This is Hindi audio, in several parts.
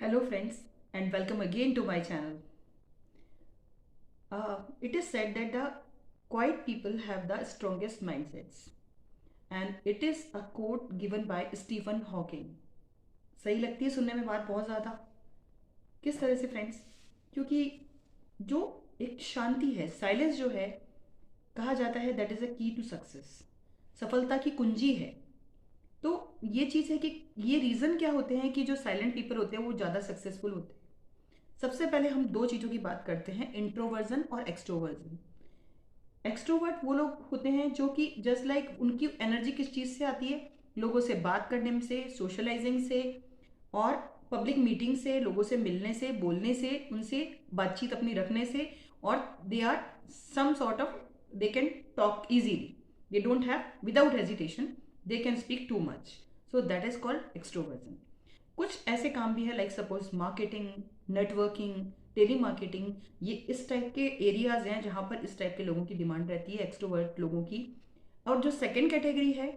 Hello, friends, and welcome again to my channel. It is said that the quiet people have the strongest mindsets, and it is a quote given by Stephen Hawking. सही लगती है सुनने में बात बहुत ज़्यादा। किस तरह से फ्रेंड्स? क्योंकि जो एक शांति है, साइलेंस जो है, कहा जाता है दैट इज़ अ की टू सक्सेस, सफलता की कुंजी है। तो ये चीज़ है कि ये रीज़न क्या होते हैं कि जो साइलेंट पीपल होते हैं वो ज़्यादा सक्सेसफुल होते हैं। सबसे पहले हम दो चीज़ों की बात करते हैं, इंट्रोवर्जन और एक्सट्रोवर्जन। एक्सट्रोवर्ट वो लोग होते हैं जो कि जस्ट लाइक उनकी एनर्जी किस चीज़ से आती है, लोगों से बात करने से, सोशलाइजिंग से और पब्लिक मीटिंग से, लोगों से मिलने से, बोलने से, उनसे बातचीत अपनी रखने से। और they are some sort of, they can talk easily, they don't have without hesitation, they can speak too much, so that is called extroversion. कुछ ऐसे काम भी है like suppose marketing, networking, telemarketing, ये इस टाइप के एरियाज हैं जहाँ पर इस टाइप के लोगों की डिमांड रहती है, एक्सट्रोवर्ट लोगों की। और जो सेकंड कैटेगरी है,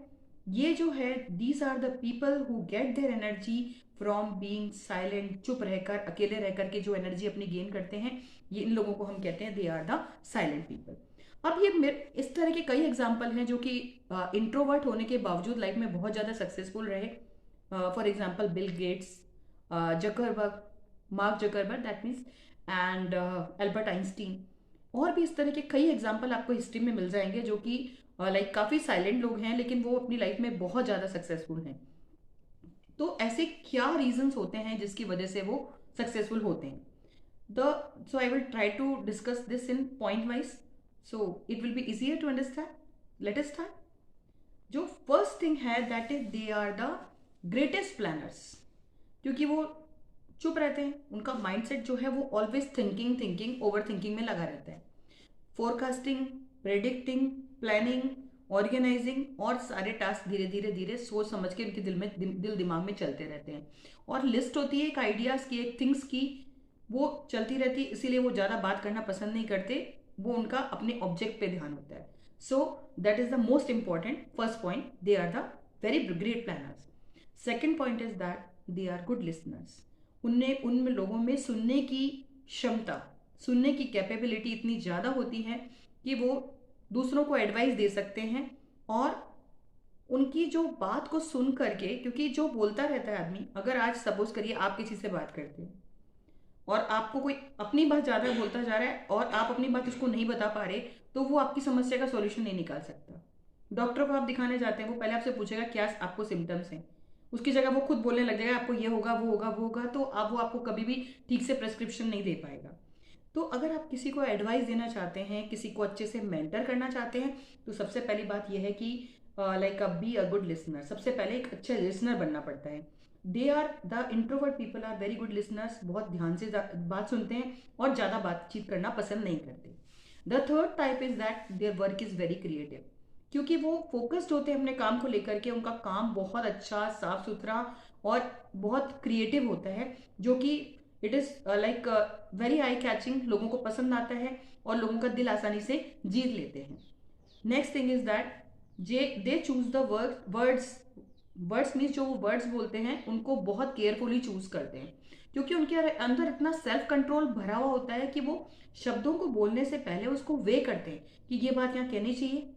ये जो है, these are the people who get their energy from being silent, चुप रहकर, अकेले रहकर के जो एनर्जी अपनी गेन करते हैं, ये इन लोगों को हम कहते हैं they are the silent people. अब ये मेरे इस तरह के कई एग्जाम्पल हैं जो कि इंट्रोवर्ट होने के बावजूद लाइफ में बहुत ज़्यादा सक्सेसफुल रहे। For example Bill Gates, Zuckerberg, mark Zuckerberg that means, and Albert Einstein. और भी इस तरह के कई एग्जाम्पल आपको हिस्ट्री में मिल जाएंगे जो कि लाइक काफ़ी साइलेंट लोग हैं लेकिन वो अपनी लाइफ में बहुत ज़्यादा सक्सेसफुल हैं। तो ऐसे क्या रीजंस होते हैं जिसकी वजह से वो सक्सेसफुल होते हैं? The so I will try to discuss this in point wise, so it will be easier to understand. Let us start. जो फर्स्ट थिंग है that is they are the greatest planners. क्योंकि वो चुप रहते हैं, उनका माइंडसेट जो है वो always thinking thinking over thinking में लगा रहता है। फोरकास्टिंग, प्रेडिक्टिंग, प्लानिंग, ऑर्गेनाइजिंग और सारे टास्क धीरे धीरे धीरे सोच समझ के उनके दिल दिमाग में चलते रहते हैं। और लिस्ट होती है एक आइडियाज की, एक थिंग्स की, वो चलती रहती है, इसीलिए वो ज़्यादा बात करना पसंद नहीं करते। वो उनका अपने ऑब्जेक्ट पे ध्यान होता है। So that is the most important first point, they are the very great planners. Second point is that they are good listeners. उनमें उन लोगों में सुनने की क्षमता, सुनने की कैपेबिलिटी इतनी ज़्यादा होती है कि वो दूसरों को एडवाइस दे सकते हैं। और उनकी जो बात को सुन करके, क्योंकि जो बोलता रहता है आदमी, अगर आज सपोज करिए आप किसी से बात करते हैं और आपको कोई अपनी बात ज़्यादा बोलता जा रहा है और आप अपनी बात उसको नहीं बता पा रहे, तो वो आपकी समस्या का सॉल्यूशन नहीं निकाल सकता। डॉक्टर को आप दिखाने जाते हैं, वो पहले आपसे पूछेगा क्या आपको सिम्टम्स हैं, उसकी जगह वो खुद बोलने लग जाएगा आपको ये होगा वो होगा वो होगा, तो अब वो आपको कभी भी ठीक से प्रेस्क्रिप्शन नहीं दे पाएगा। तो अगर आप किसी को एडवाइस देना चाहते हैं, किसी को अच्छे से मेंटर करना चाहते हैं, तो सबसे पहली बात यह है कि like be a good listener. सबसे पहले एक अच्छे लिसनर बनना पड़ता है। They are the introvert people are very good listeners, बहुत ध्यान से बात सुनते हैं और ज़्यादा बातचीत करना पसंद नहीं करते। The third type is that their work is very creative. क्योंकि वो फोकस्ड होते हैं अपने काम को लेकर के, उनका काम बहुत अच्छा, साफ सुथरा और बहुत क्रिएटिव होता है, जो कि it is like very eye catching, लोगों को पसंद आता है और लोगों का दिल आसानी से जीत लेते हैं। Next thing is that J they choose the words. Words means जो वर्ड्स बोलते हैं उनको बहुत केयरफुली चूज करते हैं, क्योंकि उनके अंदर इतना सेल्फ कंट्रोल भरा हुआ होता है कि वो शब्दों को बोलने से पहले उसको वे करते हैं कि ये बात यहाँ कहनी चाहिए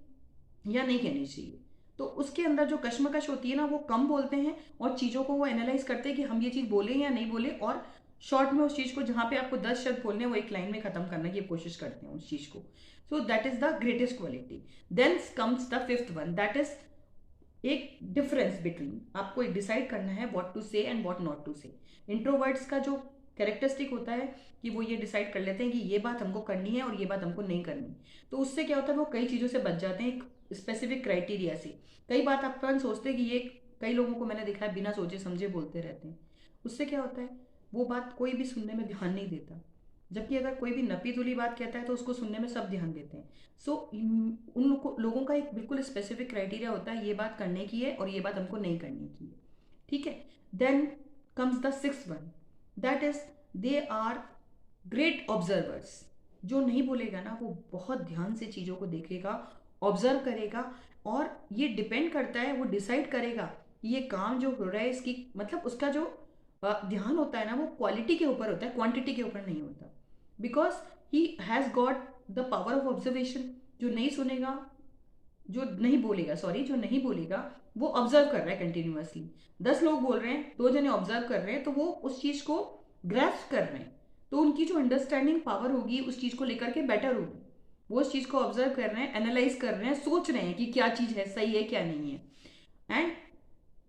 या नहीं कहनी चाहिए। तो उसके अंदर जो कश्मकश होती है ना, वो कम बोलते हैं और चीज़ों को वो एनालाइज करते हैं कि हम ये चीज़ बोलें या नहीं बोले, और शॉर्ट में उस चीज़ को, जहाँ पे आपको 10 शब्द बोलने हैं, वो एक लाइन में खत्म करने की कोशिश करते हैं उस चीज़ को। So that is the greatest quality. Then comes the fifth one, that is एक डिफरेंस बिटवीन, आपको डिसाइड करना है what to say and what not to say. Introverts का जो कैरेक्टरिस्टिक होता है कि वो ये डिसाइड कर लेते हैं कि ये बात हमको करनी है और ये बात हमको नहीं करनी। तो उससे क्या होता है, वो कई चीज़ों से बच जाते हैं एक स्पेसिफिक क्राइटेरिया से। कई बात आप अपन सोचते हैं कि ये, कई लोगों को मैंने देखा है बिना सोचे समझे बोलते रहते हैं। उससे क्या होता है, वो बात कोई भी सुनने में ध्यान नहीं देता। जबकि अगर कोई भी नपी तुली बात कहता है तो उसको सुनने में सब ध्यान देते हैं। सो उन लोगों का एक बिल्कुल स्पेसिफिक क्राइटेरिया होता है, ये बात करने की है और ये बात हमको नहीं करने की है। ठीक है। Then comes the six one, that is they are great observers. जो नहीं बोलेगा ना, वो बहुत ध्यान से चीज़ों को देखेगा, ऑब्जर्व करेगा, और ये डिपेंड करता है, वो डिसाइड करेगा कि ये काम जो हो रहा है इसकी मतलब उसका जो ध्यान होता है ना वो क्वालिटी के ऊपर होता है, क्वांटिटी के ऊपर नहीं होता, because he has got the power of observation. जो नहीं सुनेगा, जो नहीं बोलेगा, सॉरी, जो नहीं बोलेगा वो ऑब्जर्व कर रहा है कंटिन्यूअसली। 10 लोग बोल रहे हैं, 2 जने ऑब्जर्व कर रहे हैं, तो वो उस चीज़ को ग्रैस्प कर रहे हैं, तो उनकी जो अंडरस्टैंडिंग पावर होगी उस चीज़ को लेकर के बेटर होगी। वो उस चीज़ को ऑब्जर्व कर रहे हैं, एनालाइज कर रहे हैं, सोच रहे हैं कि क्या चीज़ है, सही है क्या नहीं है। एंड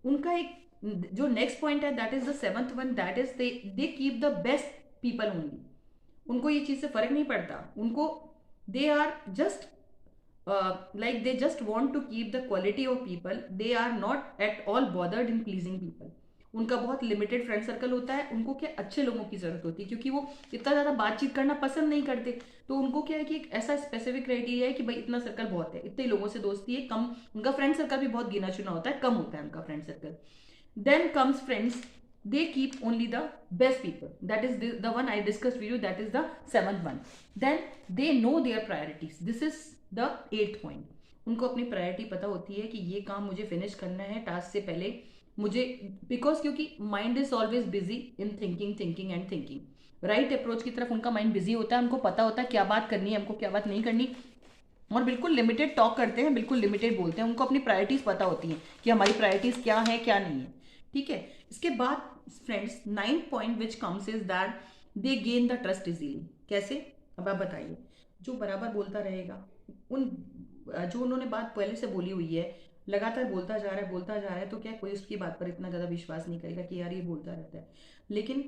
उनका एक जो नेक्स्ट पॉइंट है, that is the seventh one, that is they keep the best people only. उनको ये चीज़ से फर्क नहीं पड़ता, उनको they are just like they just want to keep the quality of people, they are not at all bothered in pleasing people। उनका बहुत लिमिटेड फ्रेंड सर्कल होता है, उनको क्या अच्छे लोगों की जरूरत होती है, क्योंकि वो इतना ज़्यादा बातचीत करना पसंद नहीं करते। तो उनको क्या है कि एक ऐसा स्पेसिफिक क्राइटेरिया है कि भाई इतना सर्कल बहुत है, इतने लोगों से दोस्ती है, कम उनका फ्रेंड सर्कल भी बहुत गिना चुना होता है, कम होता है उनका friend circle. Then comes friends, they keep only the best people, that is the one I discussed with you, that is the seventh one। then they know their priorities, this is the 8th point। उनको अपनी प्रायोरिटी पता होती है कि ये काम मुझे फिनिश करना है टास्क से पहले मुझे, बिकॉज क्योंकि mind is always busy in thinking thinking and thinking. Right approach की तरफ उनका माइंड बिजी होता है, उनको पता होता है क्या बात करनी है, हमको क्या बात नहीं करनी, और बिल्कुल लिमिटेड टॉक करते हैं, बिल्कुल लिमिटेड बोलते हैं। उनको अपनी प्रायोरिटीज पता होती हैं कि हमारी प्रायोरिटीज क्या है क्या नहीं है, ठीक है। इसके बाद friends 9th point which comes is that they gain the trust easily. कैसे, अब आप बताइए। जो बराबर बोलता रहेगा, उन जो उन्होंने बात पहले से बोली हुई है, लगातार बोलता जा रहा है बोलता जा रहा है, तो क्या कोई उसकी बात पर इतना ज़्यादा विश्वास नहीं करेगा कि यार ये बोलता रहता है। लेकिन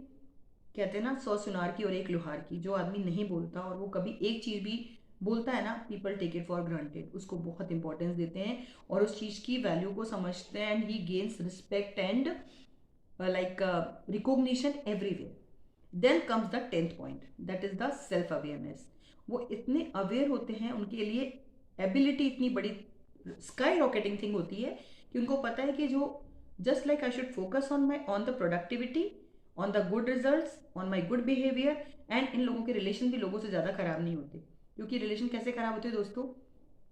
कहते हैं ना 100 सुनार की और 1 लुहार की। जो आदमी नहीं बोलता और वो कभी एक चीज़ भी बोलता है ना, people take it for granted, उसको बहुत इंपॉर्टेंस देते हैं और उस चीज़ की वैल्यू को समझते हैं, and he gains respect and like recognition everywhere। then comes the 10th point, that is the self awareness। वो इतने अवेयर होते हैं, उनके लिए एबिलिटी इतनी बड़ी स्काई रॉकेटिंग थिंग होती है कि उनको पता है कि जो just like I should focus on the productivity, on the good results, on my good behaviour. And in लोगों के रिलेशन भी लोगों से ज़्यादा खराब नहीं होते, क्योंकि रिलेशन कैसे खराब होते हैं दोस्तों,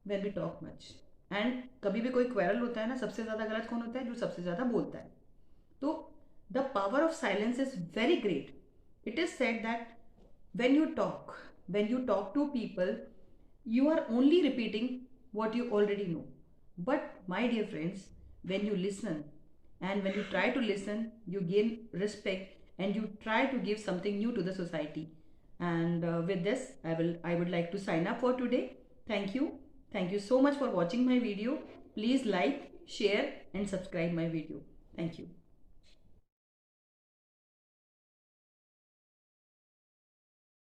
व्हेन वी टॉक मच। एंड कभी भी कोई क्वेरल होता है ना, सबसे ज़्यादा गलत कौन होता है, जो सबसे ज़्यादा बोलता है। तो the power of silence is very great। it is said that when you talk to people, you are only repeating what you already know। but my dear friends, when you listen and when you try to listen, you gain respect and you try to give something new to the society। and with this I would like to sign up for today। thank you so much for watching my video। please like, share and subscribe my video। thank you।